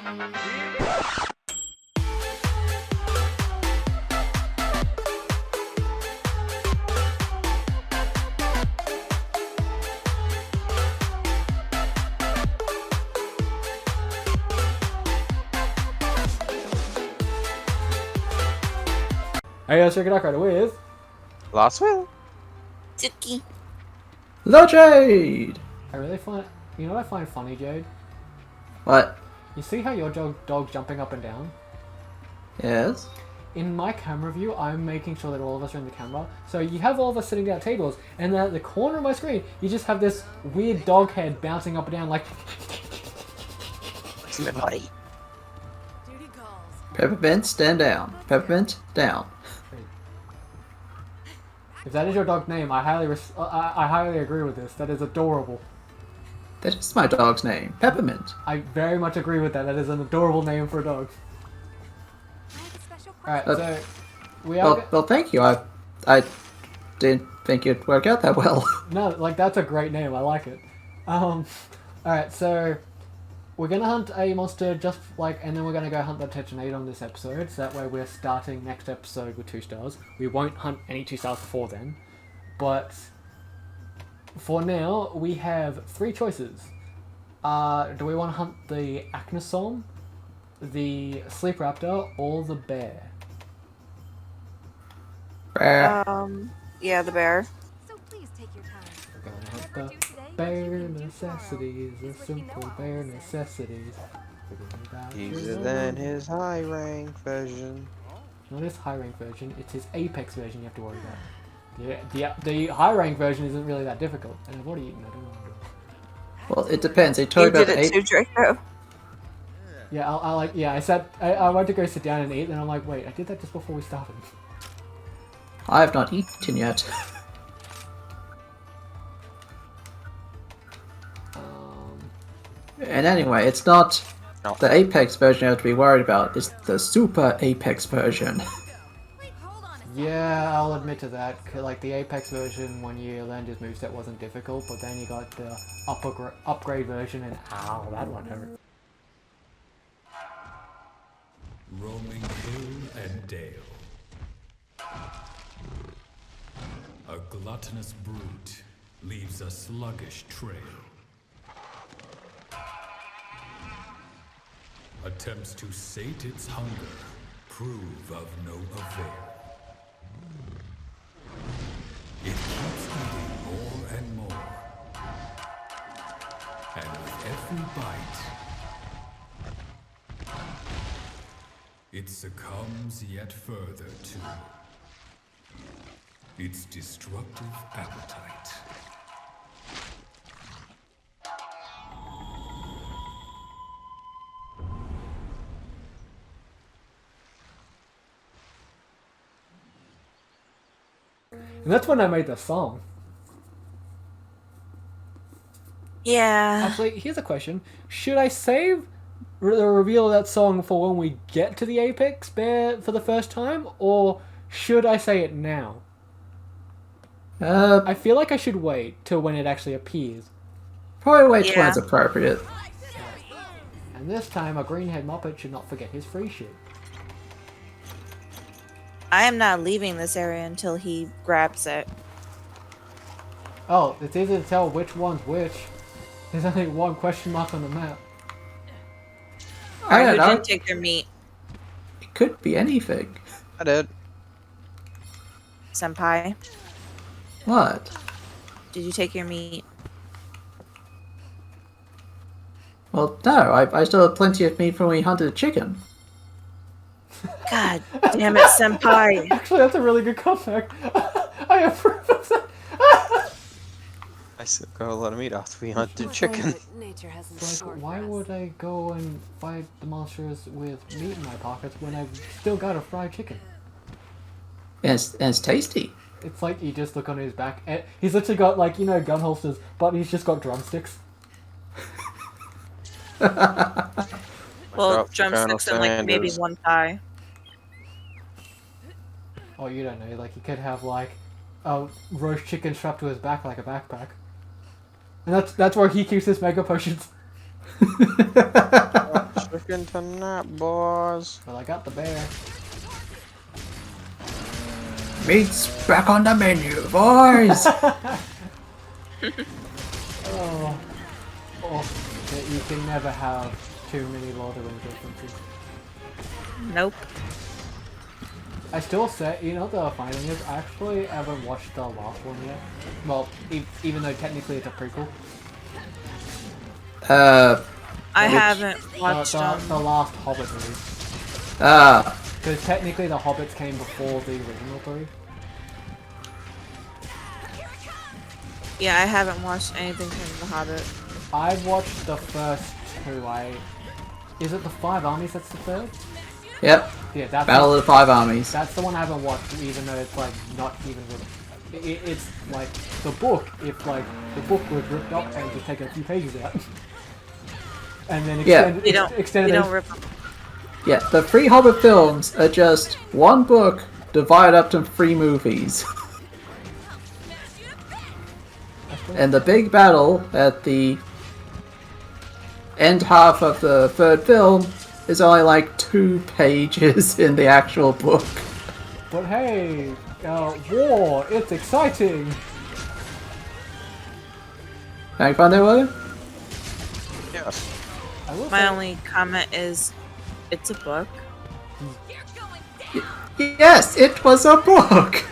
Hey, let's check it out right with Last will. Suki. The Jade! I really find, you know what I find funny, Jade? What? You see how your dog's jumping up and down? Yes? In my camera view, I'm making sure that all of us are in the camera. So you have all of us sitting down at tables, and then at the corner of my screen, you just have this weird dog head bouncing up and down like... Where's my body? Peppermint, stand down. Peppermint, down. If that is your dog's name, I highly agree with this. That is adorable. That is my dog's name. Peppermint. I very much agree with that. That is an adorable name for a dog. Alright, so... Well, thank you. I didn't think it'd work out that well. No, like, that's a great name. I like it. Alright, so... We're gonna hunt a monster just like, and then we're gonna go hunt the Tetronate on this episode, so that way we're starting next episode with 2 stars. We won't hunt any 2 stars before then, but for now we have 3 choices. Do we want to hunt the Acnosom, the Sleep Raptor, or the bear? Yeah, the bear. So please take your time. We're gonna hunt the bare necessities, the simple bare necessities. Easier than his high rank version. Not his high rank version, it's his apex version you have to worry about. The high rank version isn't really that difficult. And I've already eaten, I don't know what I'm doing. Well, it depends. They told You you about did it too, Draco. Yeah, I went to go sit down and eat, and I'm like, wait, I did that just before we started. I have not eaten yet. And anyway, it's not the Apex version you have to be worried about. It's the Super Apex version. Yeah, I'll admit to that. Like, the Apex version, when you learned his moveset, wasn't difficult, but then you got the upgrade version, and ow, that one hurt. Roaming hill and dale, a gluttonous brute leaves a sluggish trail. Attempts to sate its hunger prove of no avail. It keeps eating more and more, and with every bite, it succumbs yet further to its destructive appetite. And that's when I made the song. Yeah. Actually, here's a question. Should I save the reveal of that song for when we get to the Apex Bear for the first time? Or should I say it now? I feel like I should wait till when it actually appears. Probably wait till it's appropriate. And this time, a greenhead Muppet should not forget his free shit. I am not leaving this area until he grabs it. Oh, it's easy to tell which one's which. There's only one question mark on the map. I Who don't know. didn't take their meat? It could be anything. I did. Senpai, What? did you take your meat? Well, no. I still have plenty of meat from when we hunted a chicken. God damn it, Senpai. Actually, that's a really good comeback. I approve of that. I still got a lot of meat after we hunted chicken. Nature has in Like, store why for us. would I go and fight the monsters with meat in my pockets when I've still got a fried chicken? And it's tasty. It's like you just look on his back. And he's literally got, like, you know, gun holsters, but he's just got drumsticks. Well, drumsticks and like maybe one thigh. Oh, you don't know. Like, he could have, like, a roast chicken strapped to his back like a backpack. And that's where he keeps his mega potions. Sure. cooking tonight, boys. Well, I got the bear. Meat's back on the menu, boys! Oh, that you can never have too many Lord of the Rings references. Nope. I still say, you know the funny thing is, I actually haven't watched the last one yet. Well, even though technically it's a prequel. I haven't watched the last Hobbit movie. Because technically the Hobbits came before the original three. Yeah, I haven't watched anything from The Hobbit. I watched the first two. Is it the Five Armies that's the third? Yep. Yeah, that's Battle of the Five Armies. That's the one I haven't watched, even though it's like not even it's like the book. If like the book was ripped up and just taken a few pages out, and then extended. You don't rip them. Yeah, the 3 Hobbit films are just one book divided up into 3 movies. And the big battle at the end half of the 3rd film is only like 2 pages in the actual book. But hey, war, it's exciting! Having fun there, William? Yes. My only comment is, it's a book. Yes, it was a book!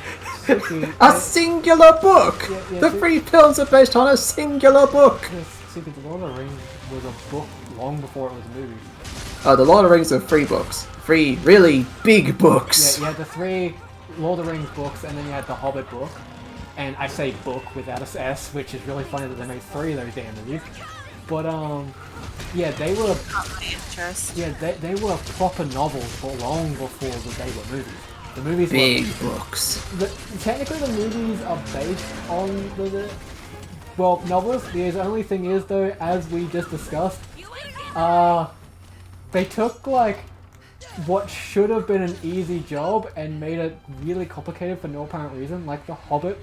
Suki, A singular book! Yeah, The 3 films are based on a singular book! Suki, The Lord of the Rings was a book long before it was a movie. Oh, the Lord of the Rings are 3 books. 3 really big books. Yeah, you had the 3 Lord of the Rings books, and then you had the Hobbit book. And I say book without a S, which is really funny that they made 3 of those damn movies. But yeah, they were. Not my interest. Yeah, they were proper novels, but long before they were movies. The movies Big were books. technically the movies are based on well, novels. The only thing is though, as we just discussed, they took like what should have been an easy job and made it really complicated for no apparent reason. Like The Hobbit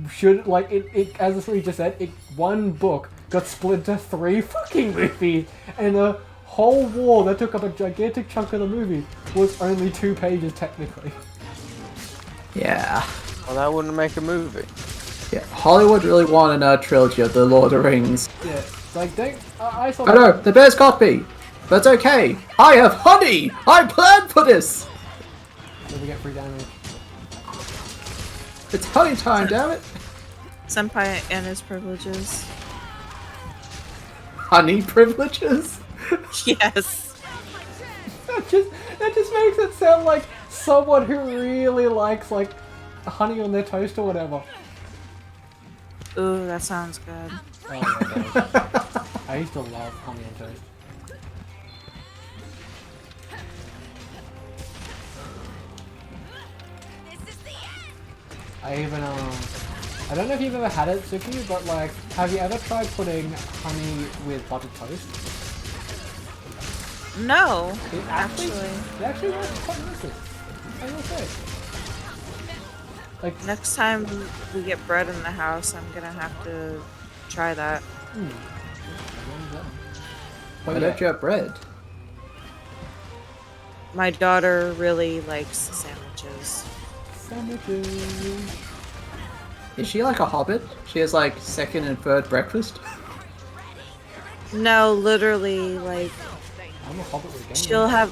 should it as we just said, one book got split into 3 fucking movies, and the whole war that took up a gigantic chunk of the movie was only 2 pages technically. Yeah. Well, that wouldn't make a movie. Yeah, Hollywood really wanted a trilogy of The Lord of the Rings. Yeah, like I saw. I know, the bears got me, but it's okay. I have honey! I planned for this! Did we get free damage? It's honey time, damn it! Senpai and his privileges. Honey privileges? Yes. That just makes it sound like someone who really likes like honey on their toast or whatever. Ooh, that sounds good. Oh my god. I used to love honey on toast. I even I don't know if you've ever had it, Suki, but like, have you ever tried putting honey with buttered toast? No, It actually works quite nicely. I will say. Like next time we get bread in the house, I'm gonna have to try that. Why don't you have bread? My daughter really likes sandwiches. Sandwiches. Is she like a hobbit? She has like 2nd and 3rd breakfast? No, literally, like I'm a hobbit with a game.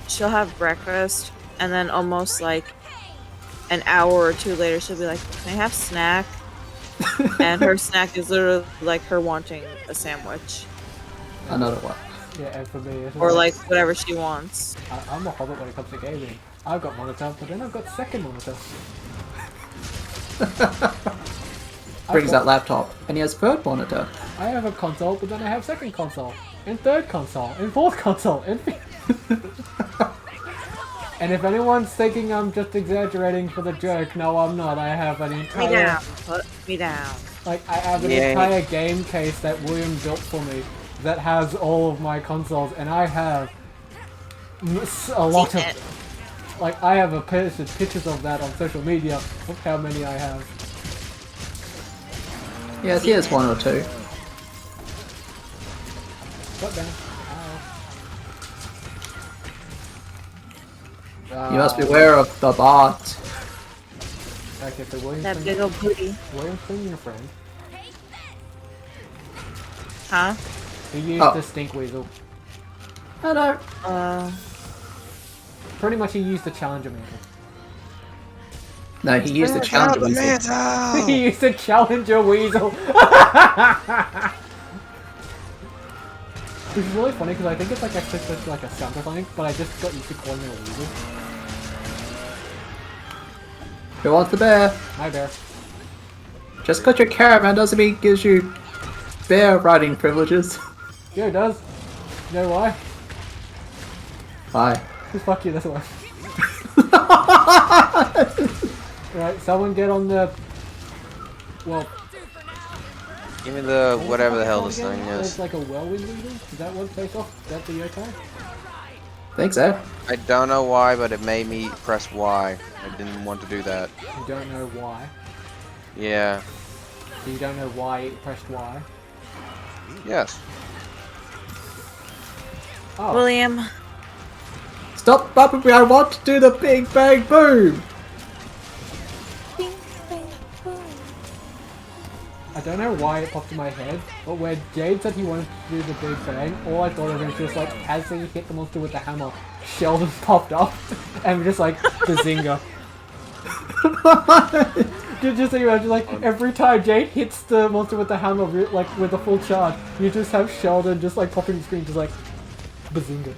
she'll have breakfast, and then almost like an hour or 2 later, she'll be like, "Can I have snack?" And her snack is literally like her wanting a sandwich, Another one. Yeah, and for me, it's or like whatever she wants. I'm a hobbit when it comes to gaming. I've got monitor, but then I've got 2nd monitor. Brings that laptop, and he has 3rd monitor. I have a console, but then I have 2nd console, and 3rd console, and 4th console, and and if anyone's thinking I'm just exaggerating for the joke, no, I'm not. I have an Put me entire down. Put me down. like I have an entire game case that William built for me that has all of my consoles, and I have a lot of. Like, I have pictures of that on social media of how many I have. Yes, he has 1 or 2. Got down. Ow. You must beware of the bot. Okay, so William's That big old booty. bringing your friend. Huh? He used Oh. the stink weasel. Hello. Pretty much he used the challenger mantle. No, he used the challenger weasel. He used the challenger weasel! Which is really funny because I think it's like actually supposed to be like a sound or something, but I just got used to calling it a weasel. Who wants the bear? My bear. Just because you're caravan doesn't mean it gives you bear riding privileges. Yeah, it does. You know why? Why? Just fuck you, that's why. Right, someone get on the... Well... Give me the whatever the hell this thing It's is. like a whirlwind needle? Is that what face off? Is that the okay? Think so. I don't know why, but it made me press Y. I didn't want to do that. You don't know why. Yeah. So you don't know why it pressed Y. Yes. Oh. William. Stop bumping me, I want to do the big bang boom! I don't know why it popped in my head, but when Jade said he wanted to do the Big Bang, all I thought of was just like, as he hit the monster with the hammer, Sheldon popped up, and just like, Bazinga. Just imagine, like, every time Jade hits the monster with the hammer, like, with a full charge, you just have Sheldon just like popping the screen, just like, Bazinga.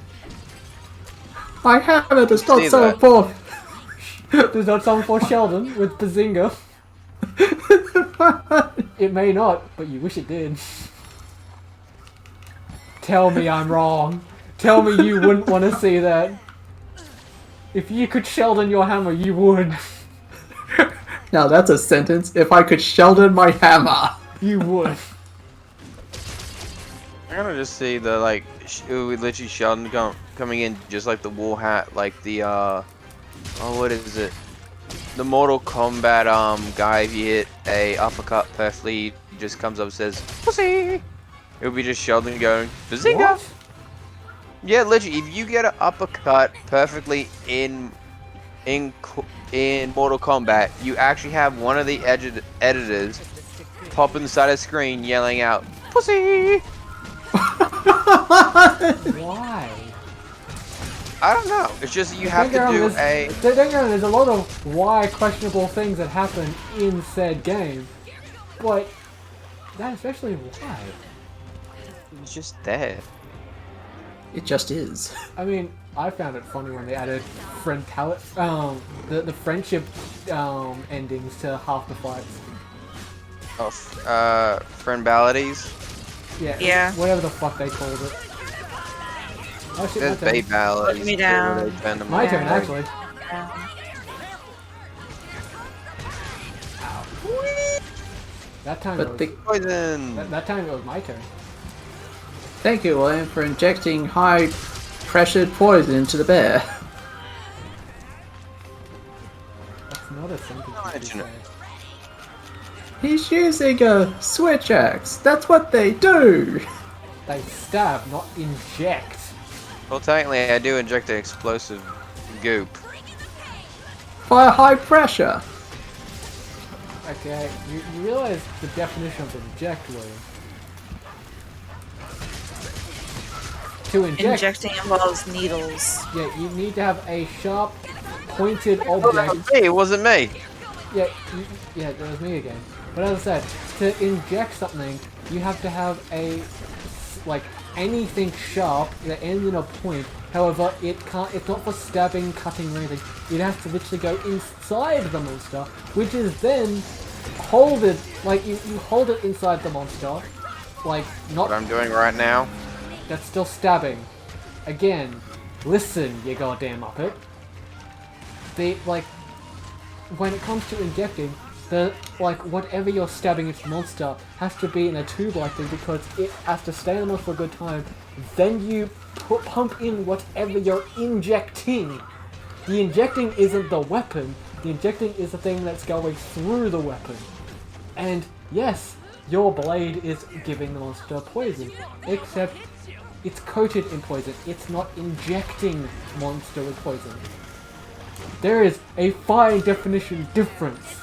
My hammer does not See so that? important. Does not sound for Sheldon with Bazinga. It may not, but you wish it did. Tell me I'm wrong. Tell me you wouldn't want to see that. If you could Sheldon your hammer, you would. Now that's a sentence. If I could Sheldon my hammer. You would. I'm gonna just see the like, literally Sheldon coming in just like the wool hat, like the oh, what is it? The Mortal Kombat guy. If you hit a uppercut perfectly, he just comes up and says pussy. It would be just Sheldon going bazinga. What? Yeah, literally, if you get an uppercut perfectly in Mortal Kombat, you actually have one of the editors pop inside the screen yelling out pussy. Why? I don't know. It's just you have to do a. There's a lot of why questionable things that happen in said game, but that especially why. It's just there. It just is. I mean, I found it funny when they added the friendship endings to half the fights. Oh, friendbalities. Yeah. Whatever the fuck they called it. Oh shit, There's my turn. babalities. Put me down. My turn, Yeah. actually. That time But it was, the... Poison. that time it was my turn. Thank you, William, for injecting high-pressured poison into the bear. That's not a sentence you should Imagine it. say. He's using a switch axe. That's what they do. They stab, not inject. Well, technically, I do inject the explosive goop. By high pressure. Okay, you realize the definition of inject, William. To inject, Injecting involves needles. yeah, you need to have a sharp, pointed Oh, that object. was me. It wasn't me. Yeah, yeah, that was me again. But as I said, to inject something, you have to have a, like, anything sharp that ends in a point. However, it's not for stabbing, cutting, or anything. It has to literally go inside the monster, which is then hold it, like, you hold it inside the monster, like, not, What I'm doing right now. that's still stabbing. Again, listen, you goddamn muppet. Like, when it comes to injecting, whatever you're stabbing its monster has to be in a tube-like thing because it has to stay in the monster for a good time. Then you pump in whatever you're injecting. The injecting isn't the weapon. The injecting is the thing that's going through the weapon. And yes, your blade is giving the monster poison, except it's coated in poison. It's not injecting monster with poison. There is a fine definition difference.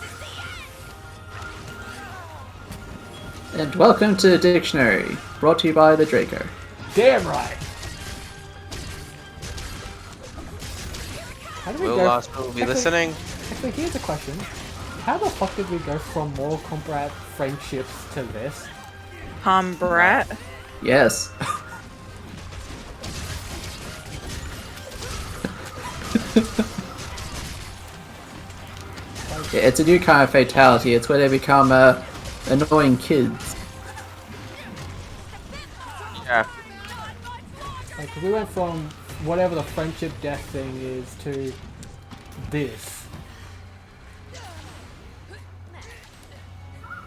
And welcome to the dictionary, brought to you by the Draco. Damn right. How did we Will go? Last will be listening. Actually, here's a question. How the fuck did we go from Mortal Kombat friendships to this? Brat. Yes. Yeah, it's a new kind of fatality. It's where they become annoying kids. Yeah. Like, we went from whatever the friendship death thing is to this.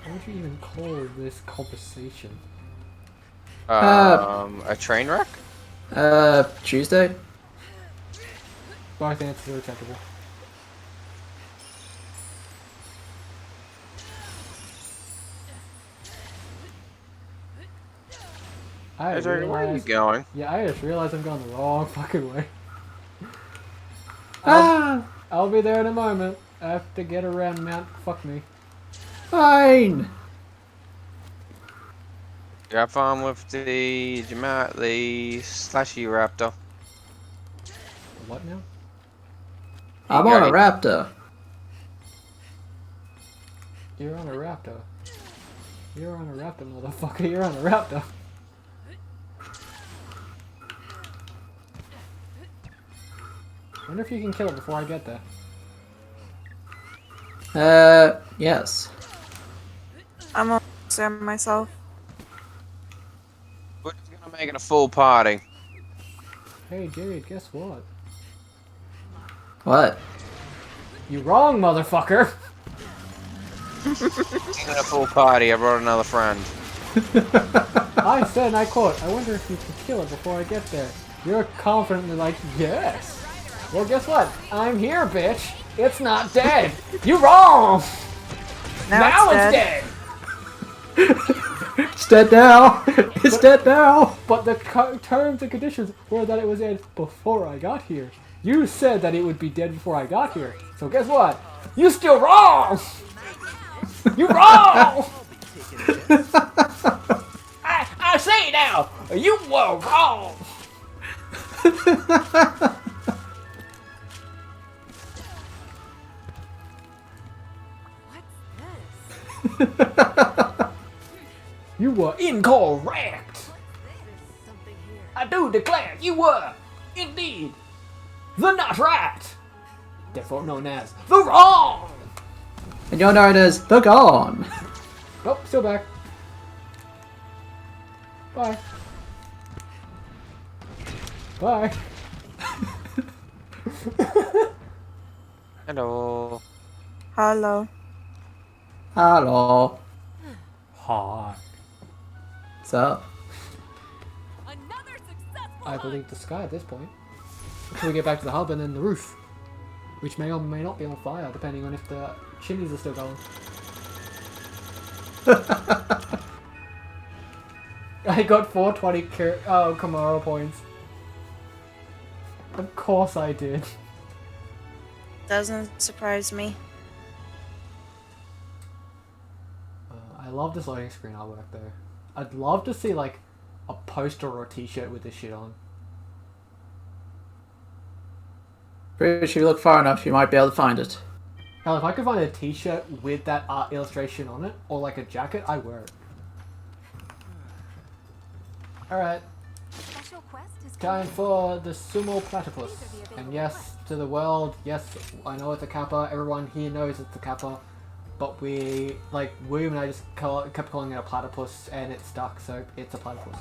What would you even call this conversation? A train wreck? Tuesday? Both answers are acceptable. I Where are you realized, going? yeah, I just realized I'm going the wrong fucking way. Ah! I'll be there in a moment. I have to get around Mount Fuck Me. Fine! Have fun with the slashy raptor. What now? I'm on a raptor. You're on a raptor. You're on a raptor, motherfucker. You're on a raptor. Wonder if you can kill it before I get there. Yes. I'm gonna Sam myself. We're just gonna make it a full party. Hey, Jade, guess what? What? You wrong, motherfucker! Making a full party. I brought another friend. I said, and I quote, I wonder if you can kill it before I get there. You're confidently like, yes. Well, guess what? I'm here, bitch. It's not dead. You wrong! Now it's dead! It's dead now! It's dead now! But the terms and conditions were that it was dead before I got here. You said that it would be dead before I got here. So guess what? You still wrong! You wrong! I say it now! You were wrong! You were incorrect! Something here. I do declare you were, indeed, the not right! Therefore known as the wrong! And you're known as the Gone. Nope, still back. Bye. Bye. Hello. Hello. Hello. Hi. What's up? Another successful I believe the sky at this point. Until we get back to the hub and then the roof. Which may or may not be on fire, depending on if the chimneys are still going. I got 420 Kamara points. Of course I did. Doesn't surprise me. I love this loading screen artwork though. I'd love to see like a poster or a t-shirt with this shit on. Pretty sure if you look far enough, you might be able to find it. Hell, if I could find a t-shirt with that art illustration on it, or like a jacket, I'd wear it. Alright, special quest is time coming. for the sumo platypus. And yes, to the world, yes, I know it's a Kappa, everyone here knows it's a Kappa. But we, like, William and I just kept calling it a platypus, and it stuck, so it's a platypus.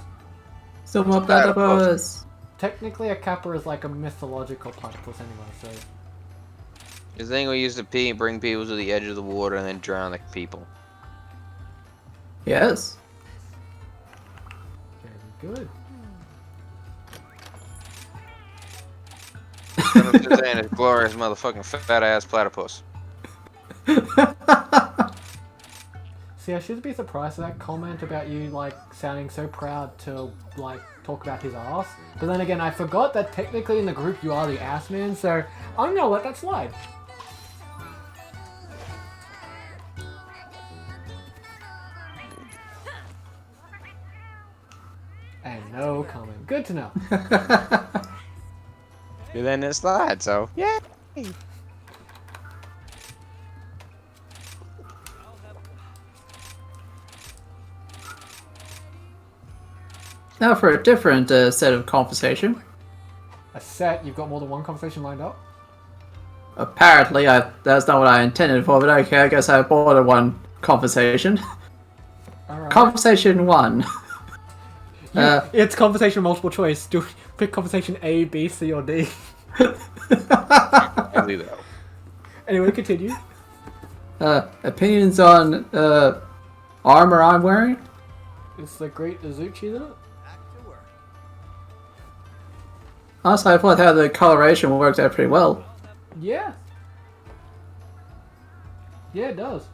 Sumo platypus. Technically, a Kappa is like a mythological platypus anyway, so... The thing we used to bring people to the edge of the water and then drown the people. Yes. Very good. Saying it's glorious motherfucking fat ass platypus. See, See, I should be surprised at that comment about you, like, sounding so proud to, like, talk about his ass. But then again, I forgot that technically in the group you are the ass man, so I'm gonna let that slide. And no comment. Good to know. You're letting it slide, so yeah. Now for a different set of conversation. A set, you've got more than one conversation lined up? Apparently, that's not what I intended for, but okay, I guess I have more than one conversation. Alright. Conversation 1. It's conversation multiple choice. Do pick conversation A, B, C, or D. Anyway, continue. Opinions on armor I'm wearing? It's the Great Azuchi, isn't it? Honestly, I thought how the coloration worked out pretty well. Yeah. Yeah, it does.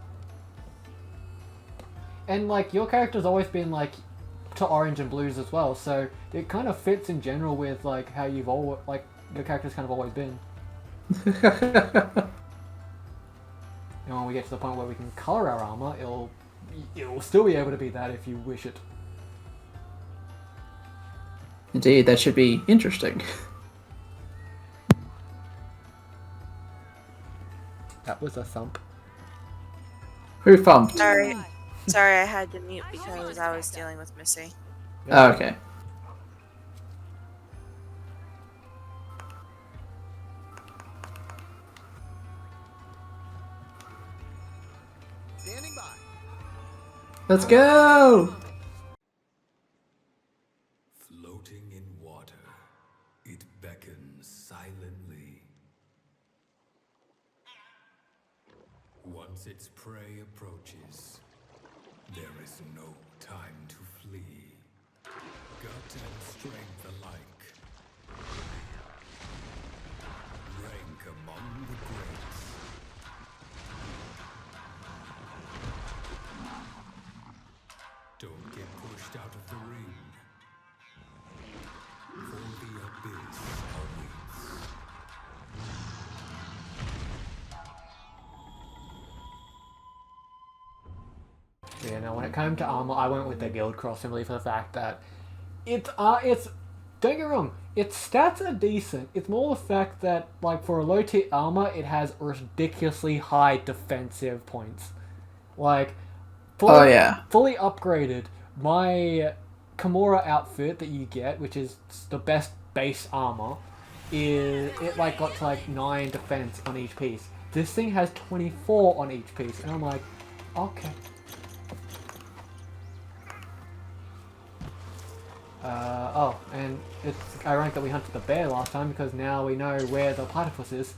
And, like, your character's always been, like, to orange and blues as well, so it kind of fits in general with, like, how you've always, like, your character's kind of always been. And when we get to the point where we can color our armor, it'll still be able to be that if you wish it. Indeed, that should be interesting. That was a thump. Who thumped? Sorry, I had to mute because I was dealing with Missy. Oh, okay. Standing by. Let's go! Floating in water, it beckons silently. Once its prey approaches, there is no time to flee. Gut and strength alike. Rank among the greats. Don't get pushed out of the ring. For the abyss awaits. Yeah, now when it came to armor, I went with the Guild Cross simply for the fact that it's don't get me wrong, its stats are decent. It's more the fact that, like, for a low tier armor, it has ridiculously high defensive points. Like, fully upgraded, my Kimura outfit that you get, which is the best base armor, it like got to like 9 defense on each piece. This thing has 24 on each piece, and I'm like, okay. And it's ironic that we hunted the bear last time because now we know where the platypus is.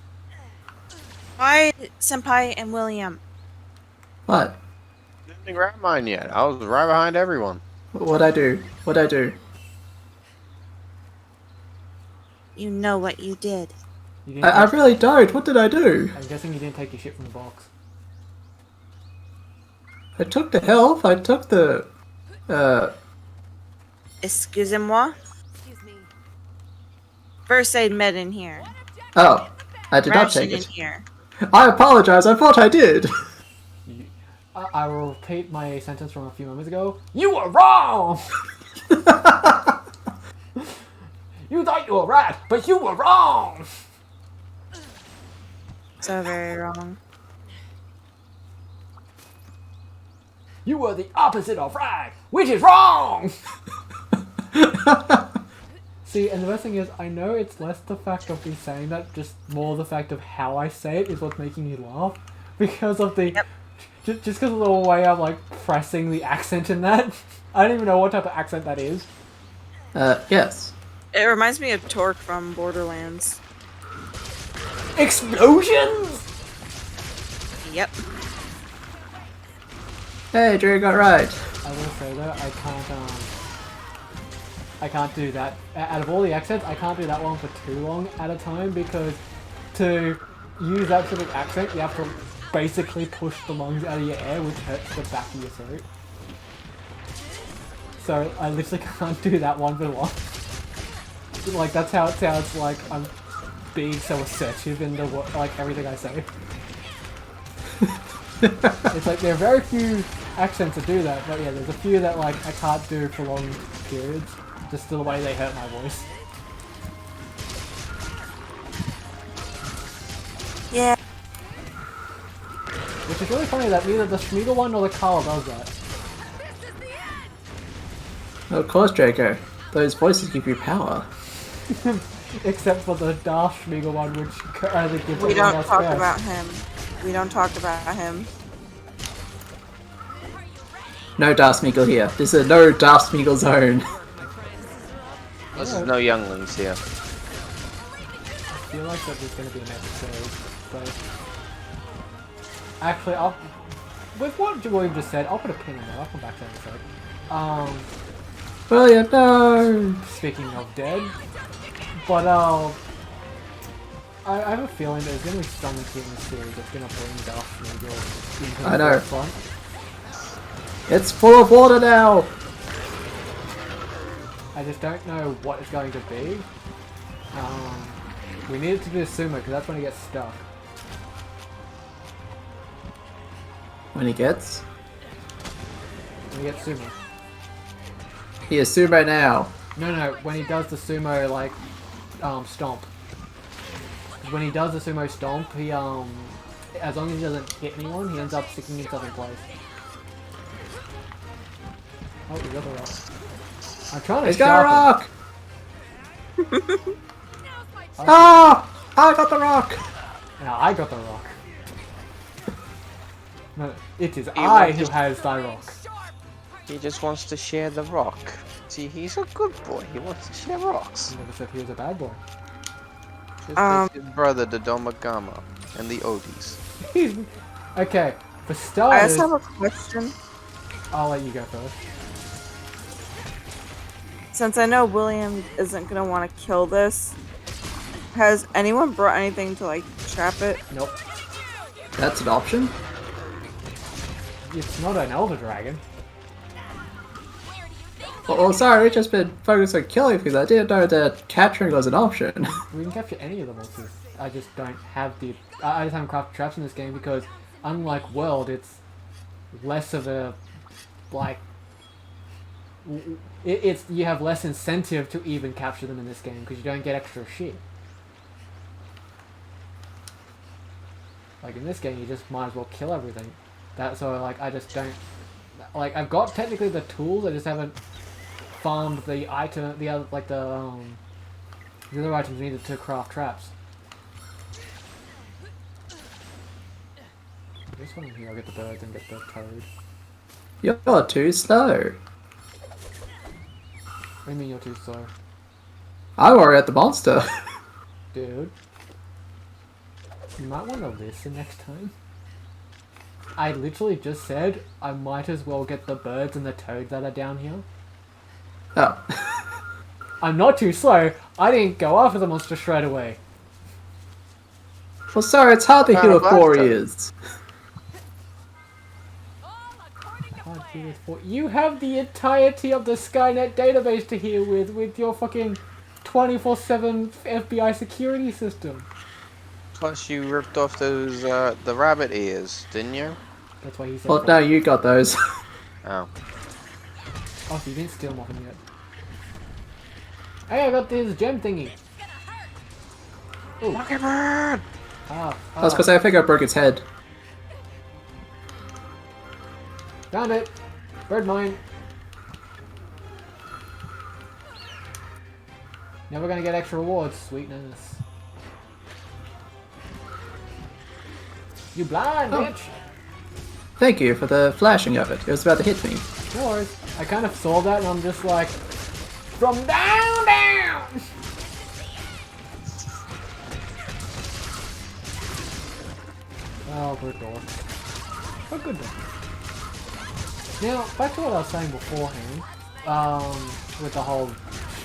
Why, Senpai and William? What? Didn't grab mine yet. I was right behind everyone. What'd I do? What'd I do? You know what you did. You didn't I really don't. What did I do? I'm guessing you didn't take your shit from the box. I took the health. I took the... Excusez-moi? Excuse me. First aid med in here. Oh, I did not Ration take in it. here. I apologize. I thought I did. I will repeat my sentence from a few moments ago. You were wrong! You thought you were right, but you were wrong! So very wrong. You were the opposite of right, which is wrong! See, and the best thing is, I know it's less the fact of me saying that, just more the fact of how I say it is what's making me laugh. Because of the... Yep. Just because of the way I'm, like, pressing the accent in that. I don't even know what type of accent that is. Yes. It reminds me of Torque from Borderlands. Explosions?! Yep. Hey, Drew got right. I will say though, I can't do that. Out of all the accents, I can't do that one for too long at a time because to use that sort of accent, you have to basically push the lungs out of your air, which hurts the back of your throat. So I literally can't do that 1v1. Like that's how it sounds like I'm being so assertive in the like everything I say. It's like there are very few accents that do that, but yeah, there's a few that like I can't do for long periods, just the way they hurt my voice. Yeah. Which is really funny that neither the Schmiegel one nor the Carl does that. Of course, Draco. Those voices give you power. Except for the Darth Schmiegel one, which only gives We everyone don't else talk stress. about him. We don't talk about him. No Darth Smeagol here. This is a no Darth Smeagol zone. This is no younglings here. I feel like that there's going to be an episode, but actually, with what William just said, I'll put a pin in there. I'll come back to that in a sec. William, no! Speaking of dead, but I have a feeling there's going to be something in the series that's going to bring Darth Schmiegel into the I know. front. It's full of water now! I just don't know what it's going to be. We needed to do sumo because that's when he gets stuck. When he gets? When he gets sumo. He is sumo now. No, when he does the sumo, like, stomp. 'Cause when he does the sumo stomp, he, as long as he doesn't hit anyone, he ends up sticking himself in place. Oh, he got the rock. I'm trying to He's got a sharpen. rock! Ah! I got the rock! Now I got the rock. No, it is I who has thy rock. He just wants to share the rock. See, he's a good boy. He wants to share rocks. I never said he was a bad boy. Just like his brother, the Domagama, and the Odis. Okay, for I starters, just have a question. I'll let you go first. Since I know William isn't gonna want to kill this, has anyone brought anything to like trap it? Nope. That's an option? It's not an Elder Dragon. Well, sorry, we've just been focused on killing things. I didn't know that capturing was an option. We can capture any of the monsters. I just don't have the... I just haven't crafted traps in this game because, unlike World, it's less of a... like... It's you have less incentive to even capture them in this game because you don't get extra shit. Like in this game, you just might as well kill everything. That's so like I just don't like I've got technically the tools. I just haven't farmed the item, the other like the other items needed to craft traps. This one here, I'll get the birds and get the toad. You're too slow. What do you mean you're too slow? I worry at the monster. Dude. You might want to listen next time. I literally just said I might as well get the birds and the toads that are down here. Oh. I'm not too slow. I didn't go after the monster straight away. Well, sorry, it's hard to heal with warriors. Hard to deal with you have the entirety of the Skynet database to heal with your fucking 24/7 FBI security system. Plus, you ripped off those the rabbit ears, didn't you? That's why he said. Well, no, you got those. Oh. Oh, so you didn't steal nothing yet. Hey, I got this gem thingy. Lucky bird! That's because I think I broke its head. Found it. Bird mine. Never gonna get extra rewards. Sweetness. You blind, Oh. bitch. Thank you for the flashing of it. It was about to hit me. No worries. I kind of saw that and I'm just like, from down. Oh, good door. Oh, good door. Now, back to what I was saying beforehand, with the whole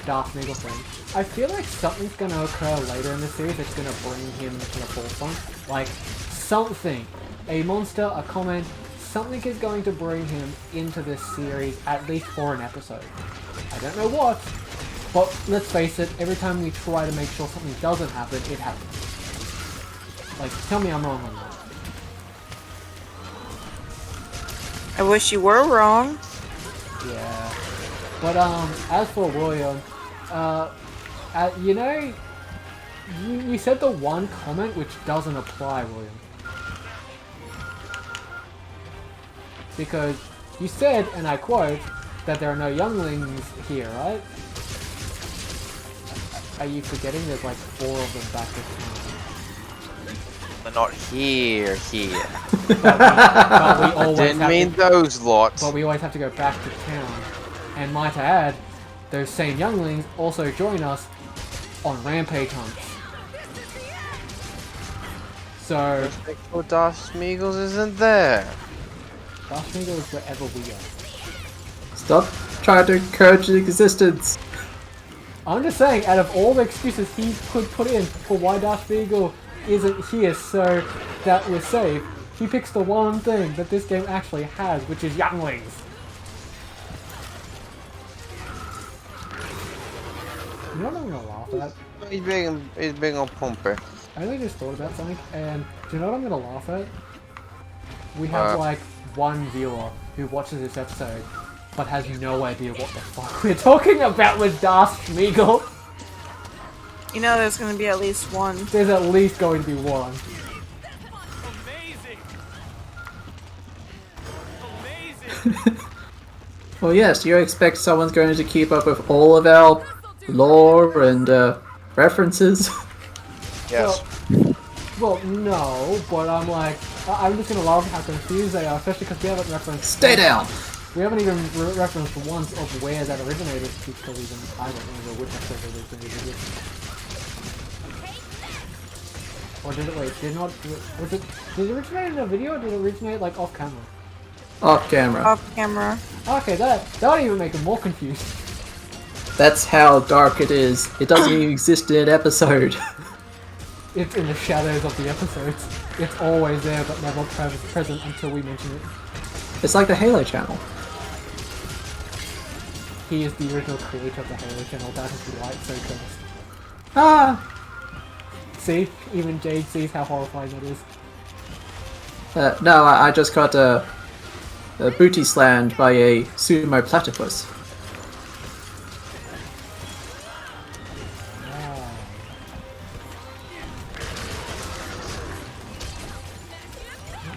Darth Smeagol thing. I feel like something's going to occur later in the series that's going to bring him to the forefront. Like, something. a monster, a comment, something is going to bring him into this series at least for an episode. I don't know what, but let's face it, every time we try to make sure something doesn't happen, it happens. Like, tell me I'm wrong on that. I wish you were wrong. Yeah. But, as for William, you know, you said the one comment which doesn't apply, William. Because you said, and I quote, that there are no younglings here, right? Are you forgetting there's like 4 of them back at town? They're not here. But we always Didn't have mean to, those lots. but we always have to go back to town. And might I add, those same younglings also join us on rampage hunts. So, Oh, Darth Smeagol isn't there. Darth Smeagol is wherever we are. Stop trying to encourage existence. I'm just saying, out of all the excuses he could put in for why Darth Vader isn't here so that we're safe, he picks the one thing that this game actually has, which is younglings. You know what I'm gonna laugh at? He's being on Pompey. I only just thought about something, and do you know what I'm gonna laugh at? We have like one viewer who watches this episode, but has no idea what the fuck we're talking about with Darth Smeagol. You know there's gonna be at least one. There's at least going to be one. Well, yes, you expect someone's going to keep up with all of our lore and references. Yes. Well, no, but I'm like, I'm just gonna love how confused they are, especially because we haven't referenced. Stay down! We haven't even referenced once of where that originated, because even I don't remember which episode it originated with. Or did it, wait, did it originate in a video, or did it originate like off camera? Off camera. Off camera. Okay, that would even make him more confused. That's how dark it is. It doesn't even exist in an episode. It's in the shadows of the episodes. It's always there, but never present until we mention it. It's like the Halo channel. He is the original creator of the Halo channel, that is why it's so cursed. Ah! See? Even Jade sees how horrifying that is. No, I just got booty slammed by a sumo platypus.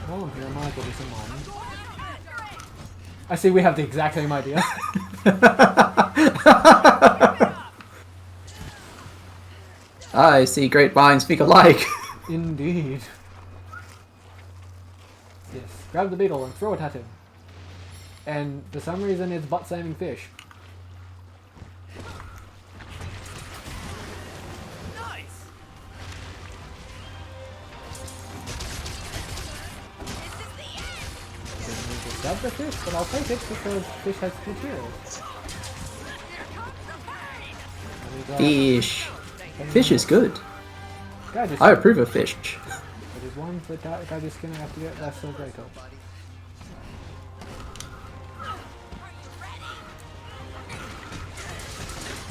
Oh, here am I, got this in mind. I see we have the exact same idea. I see great minds speak alike. Indeed. Yes, grab the beetle and throw it at him. And for some reason it's butt-slamming fish. Didn't need to grab the fish, but I'll take it because fish has materials. Fish. Fish is good. Guy just I approve of fish. There's one for guy just gonna have to get less of Draco.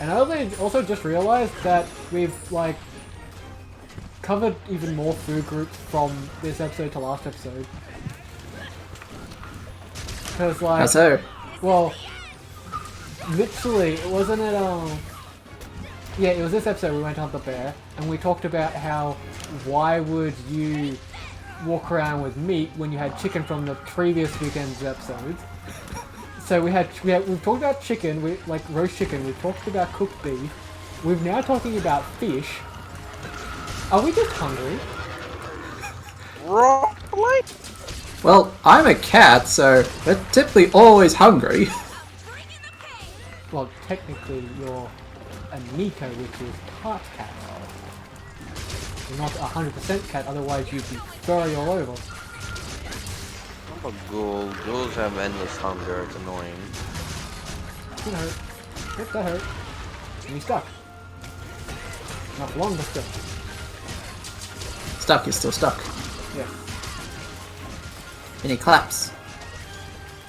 And I also just realized that we've like covered even more food groups from this episode to last episode. Because like, How so? well, literally, wasn't it? Yeah, it was this episode we went on the bear, and we talked about how why would you walk around with meat when you had chicken from the previous weekend's episodes? So we've talked about chicken, like roast chicken. We've talked about cooked beef. We're now talking about fish. Are we just hungry? Really? Well, I'm a cat, so they're typically always hungry. Well, technically you're a Nico, which is part cat. You're not 100% cat, otherwise you'd be furry all over. I'm a ghoul. Ghouls have endless hunger. It's annoying. That hurt. Yep, that hurt. And he's stuck. Not for long, but still. Stuck is still stuck. Yeah. And he claps.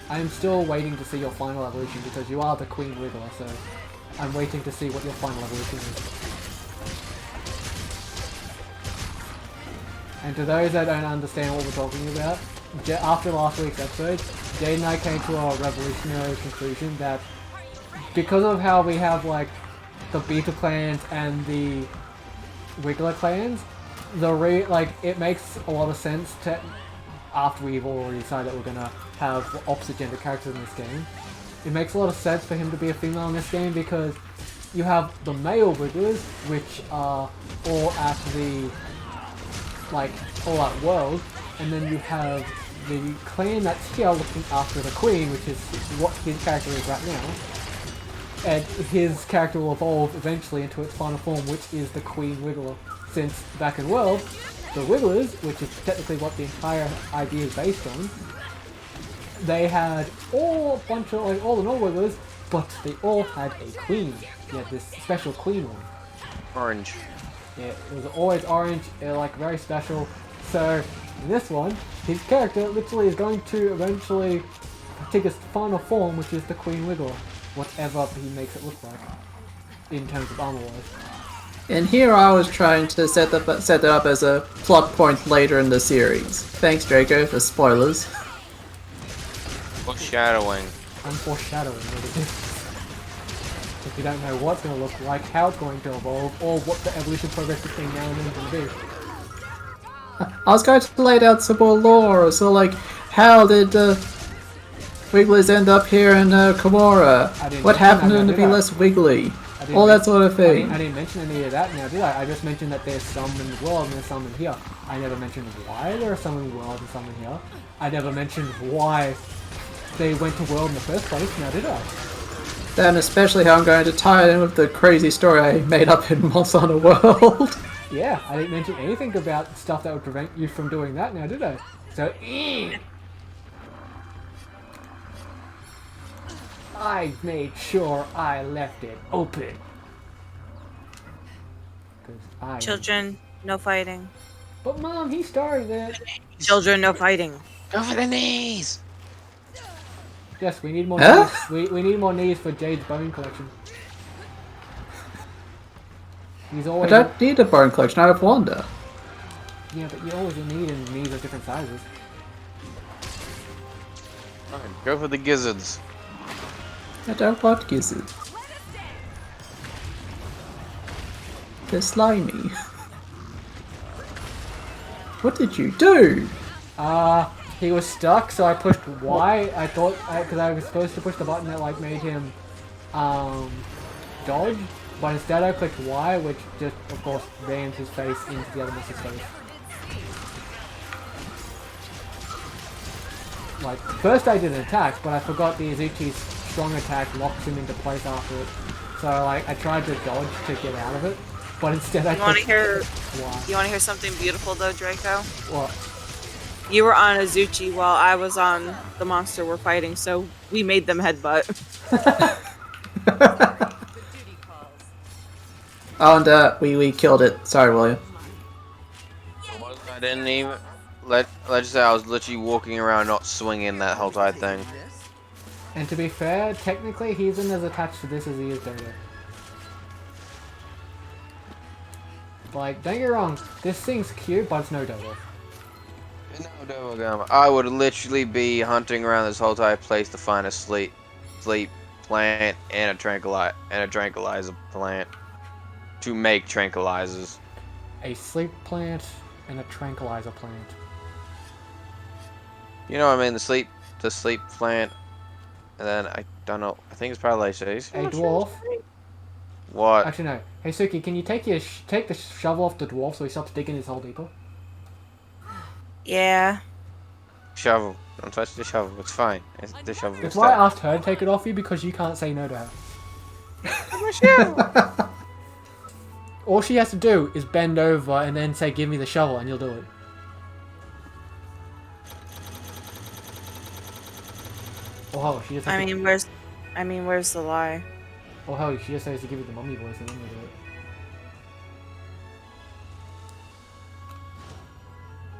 I am still waiting to see your final evolution because you are the Queen Wiggler, so I'm waiting to see what your final evolution is. And to those that don't understand what we're talking about, after last week's episode, Jade and I came to a revolutionary conclusion that because of how we have like the Beta clans and the Wiggler clans, it makes a lot of sense to, after we've already decided that we're gonna have opposite gender characters in this game, it makes a lot of sense for him to be a female in this game because you have the male Wigglers, which are all at the all out world, and then you have the clan that's here looking after the queen, which is what his character is right now. And his character will evolve eventually into its final form, which is the Queen Wiggler. Since back in World, the Wigglers, which is technically what the entire idea is based on, they had all a bunch of all the normal Wigglers, but they all had a queen. You had this special queen one. Orange. Yeah, it was always orange, very special. So in this one, his character literally is going to eventually take his final form, which is the Queen Wiggler, whatever he makes it look like, in terms of armor wise. And here I was trying to set that up as a plot point later in the series. Thanks, Draco, for spoilers. Foreshadowing. I'm foreshadowing what it is. If you don't know what's going to look like, how it's going to evolve, or what the evolution progress between now and then is going to be. I was going to lay out some more lore, so like, how did Wigglers end up here in Komora? What happened to them to be less wiggly? All that sort of thing. I didn't mention any of that now, did I? I just mentioned that there's some in the world and there's some in here. I never mentioned why there are some in the world and some in here. I never mentioned why they went to world in the first place, now did I? Then especially how I'm going to tie it in with the crazy story I made up in Monsanto World. Yeah, I didn't mention anything about stuff that would prevent you from doing that now, did I? So, I made sure I left it open. Children, no fighting. But Mom, he started it. Children, no fighting. Go for the knees! Yes, we need more Huh? knees. We need more knees for Jade's bone collection. He's I always... don't need a bone collection, I have Wanda. Yeah, but you always need knees of different sizes. Alright, go for the gizzards. I don't want gizzards. They're slimy. What did you do? He was stuck, so I pushed Y. I thought, because I was supposed to push the button that made him dodge, but instead I clicked Y, which just, of course, rammed his face into the other monster's face. First I did an attack, but I forgot the Azuchi's strong attack locks him into place after it. So, I tried to dodge to get out of it, but instead I clicked Y. You want to hear something beautiful, though, Draco? What? You were on Azuchi while I was on the monster we're fighting, so we made them headbutt. Oh, and we killed it. Sorry, William. I didn't even... Let's just say I was literally walking around not swinging that whole entire thing. And to be fair, technically he isn't as attached to this as he is Dodo. Don't get me wrong, this thing's cute, but it's no Dodo. I would literally be hunting around this whole entire place to find a sleep plant and a tranquilizer plant to make tranquilizers. A sleep plant and a tranquilizer plant. You know what I mean? The sleep plant, and then I don't know. I think it's probably like these. A dwarf. What? Actually no. Hey Suki, can you take the shovel off the dwarf so he stops digging his hole deeper? Yeah. Shovel. Don't touch the shovel. It's fine. The shovel. That's why I asked her to take it off you, because you can't say no to her. All she has to do is bend over and then say, "Give me the shovel," and you'll do it. Oh hell, she just. Where's the lie? Oh hell, she just has to give you the mummy voice and then you'll do it.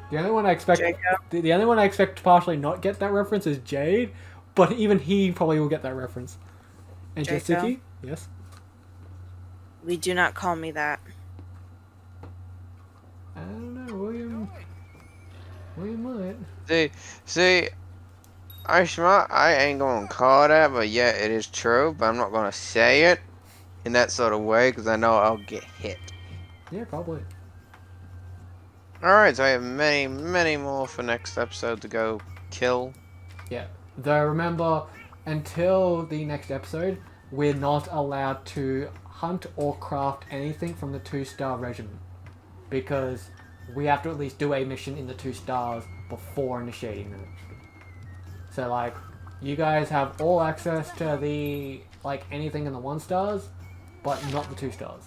The only one I expect, Draco. the only one I expect to partially not get that reference is Jade, but even he probably will get that reference. And Draco? Suki, yes. We do not call me that. I don't know, William. William might. See, I ain't gonna call that, but yeah, it is true. But I'm not gonna say it in that sort of way because I know I'll get hit. Yeah, probably. All right, so I have many, many more for next episode to go kill. Yeah. Though remember, until the next episode, we're not allowed to hunt or craft anything from the 2-star regiment. Because we have to at least do a mission in the 2 stars before initiating it. So like, you guys have all access to the, like, anything in the 1 stars, but not the 2 stars.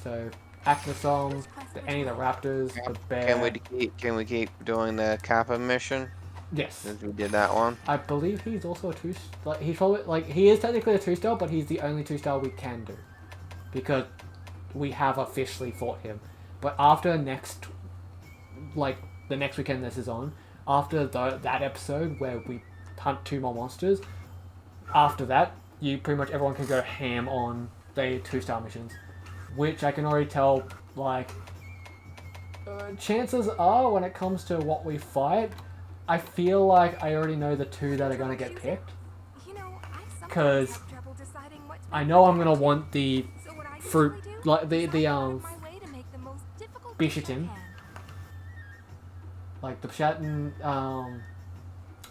So, Acnosong, any of the raptors, the bear... Can we keep doing the Kappa mission Yes. since we did that one? I believe he's also a 2... Like, he's probably... Like, he is technically a 2-star, but he's the only 2-star we can do. Because we have officially fought him. But after next... Like, the next weekend this is on, after that episode where we hunt 2 more monsters, after that, you pretty much everyone can go ham on the 2-star missions. Which I can already tell, like... chances are, when it comes to what we fight, I feel like I already know the 2 that are going to get picked. You know, I sometimes 'Cause have trouble deciding what to I make know of I'm going to want the So what I fruit, usually do like is I go out of the my way to make the most difficult dish I Bishatin. can. Like, the Bishatin,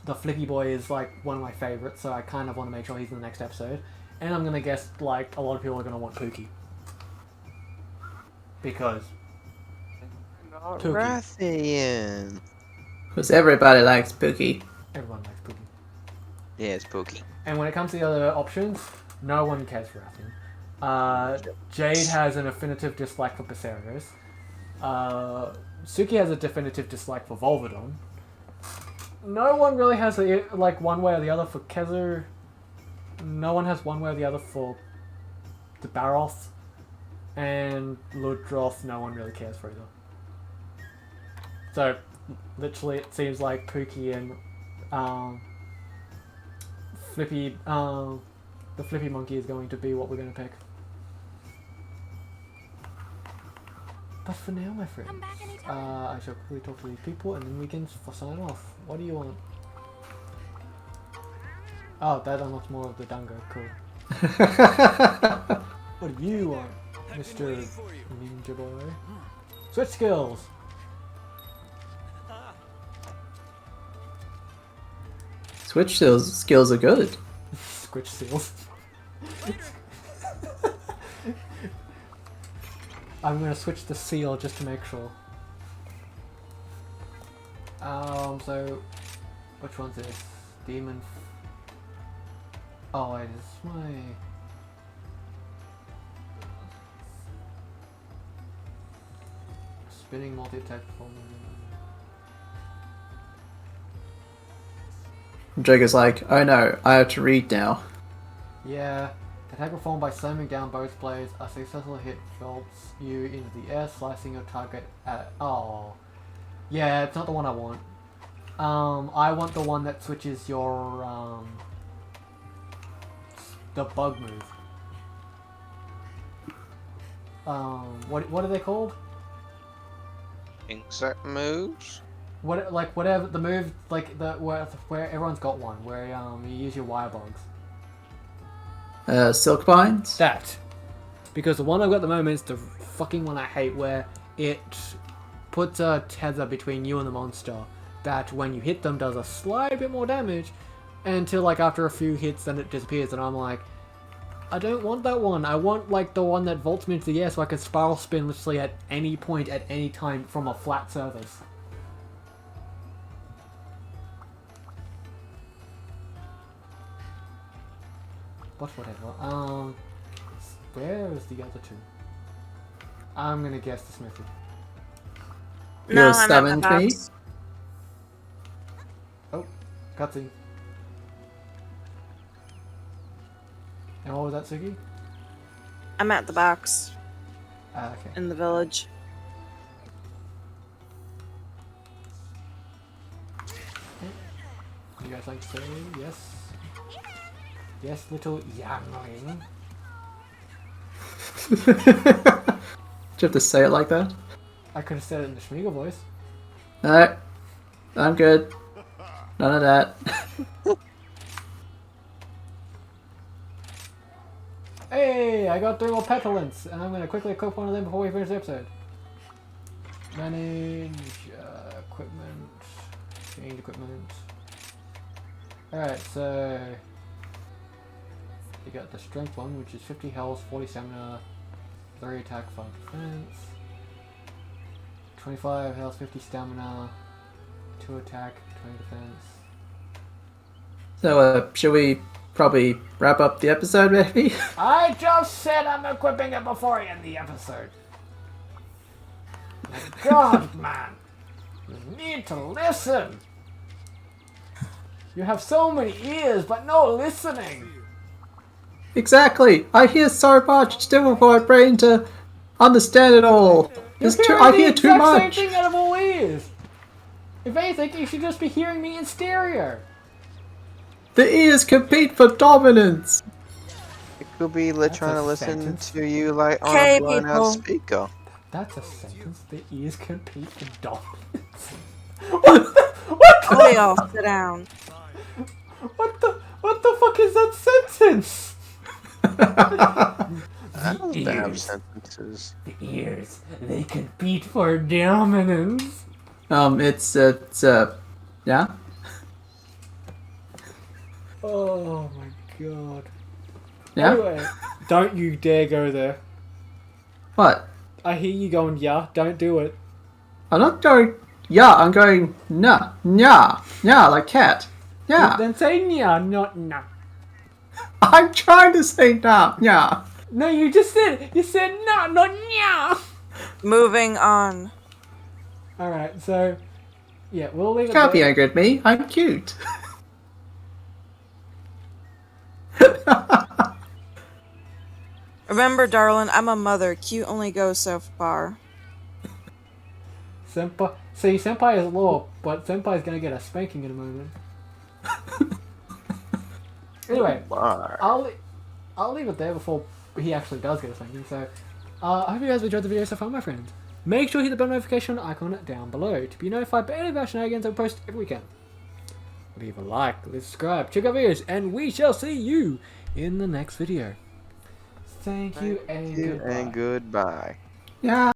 the Flicky Boy is, like, one of my favorites, so I kind of want to make sure he's in the next episode. And I'm going to guess, like, a lot of people are going to want Pookie. Because... Not Tuki. Rathian. Because everybody likes Pookie. Everyone likes Pookie. Yeah, it's Pookie. And when it comes to the other options, no one cares for Rathian. Jade has an affinitive dislike for Pacerios. Suki has a definitive dislike for Volvidon. No one really has like one way or the other for Kezu. No one has one way or the other for the Baroth. And Ludroth, no one really cares for either. So, literally, it seems like Pookie and Flippy, the Flippy Monkey is going to be what we're going to pick. But for now, my friends, Come back anytime. I shall quickly talk to these people and then we can sign off. What do you want? Oh, that unlocks more of the Dango. Cool. What do you want, Mr. Ninja Boy? Switch skills! Switch skills are good. Switch seals. I'm gonna switch the seal just to make sure. So which one's this? Demon. Oh, wait, is my spinning multi-attack performance. Drago's like, oh no, I have to read now. Yeah. Attack performed by slamming down both blades. A successful hit jolts you into the air, slicing your target at... Oh. Yeah, it's not the one I want. I want the one that switches your, the bug move. What are they called? Insect moves? What, like, whatever, the move, like, where everyone's got one, where, you use your wire bugs. Silk binds? That. Because the one I've got at the moment is the fucking one I hate, where it puts a tether between you and the monster that when you hit them does a slight bit more damage until like after a few hits then it disappears, and I'm like, I don't want that one. I want like the one that vaults me into the air so I can spiral spin literally at any point at any time from a flat surface. But whatever. Where is the other two? I'm gonna guess the smithy. No, You I'm at the summoned me? box. Oh, cutscene. And what was that, Suki? I'm at the box Okay. in the village. You guys like to say yes? Yes, little youngling. Do you have to say it like that? I could have said it in the Schmiegel voice. No, I'm good. None of that. Hey, I got 3 more petulants, and I'm going to quickly equip one of them before we finish the episode. Manage, equipment, change equipment. Alright, so you got the strength one, which is 50 health, 40 stamina, 3 attack, 5 defense, 25 health, 50 stamina, 2 attack, 20 defense. So, should we probably wrap up the episode, maybe? I just said I'm equipping it before I end the episode. My God, man. You need to listen. You have so many ears, but no listening. Exactly. I hear so much still for my brain to understand it all. I hear too Same much. thing out of all ears. If anything, you should just be hearing me in stereo. The ears compete for dominance. It could be That's trying a to listen sentence. to you like on Okay, a blown out people. speaker. That's a sentence. The ears compete for dominance. Okay, all sit down. What the fuck is that sentence? I don't have ears. sentences. The ears, they compete for dominance. Yeah? Oh my god. Yeah? Anyway, don't you dare go there. What? I hear you going, yeah, don't do it. I'm not going, yeah, I'm going, nah, nya, nya, like cat. Yeah. Then say nya, not nah. I'm trying to say nah, nya. No, you just said it. You said nah, not nya. Moving on. Alright, so, yeah, we'll leave it Can't be there. angry at me, I'm cute. Remember, darling, I'm a mother. Cute only goes so far. Senpai, see, Senpai is law, but Senpai's gonna get a spanking in a moment. Anyway, Bar. I'll leave it there before he actually does get a spanking. So, I hope you guys enjoyed the video so far, my friends. Make sure to hit the bell notification icon down below to be notified by any of our shenanigans that we post every weekend. Leave a like, subscribe, check out videos, and we shall see you in the next video. Thank you and goodbye. And goodbye. Yeah.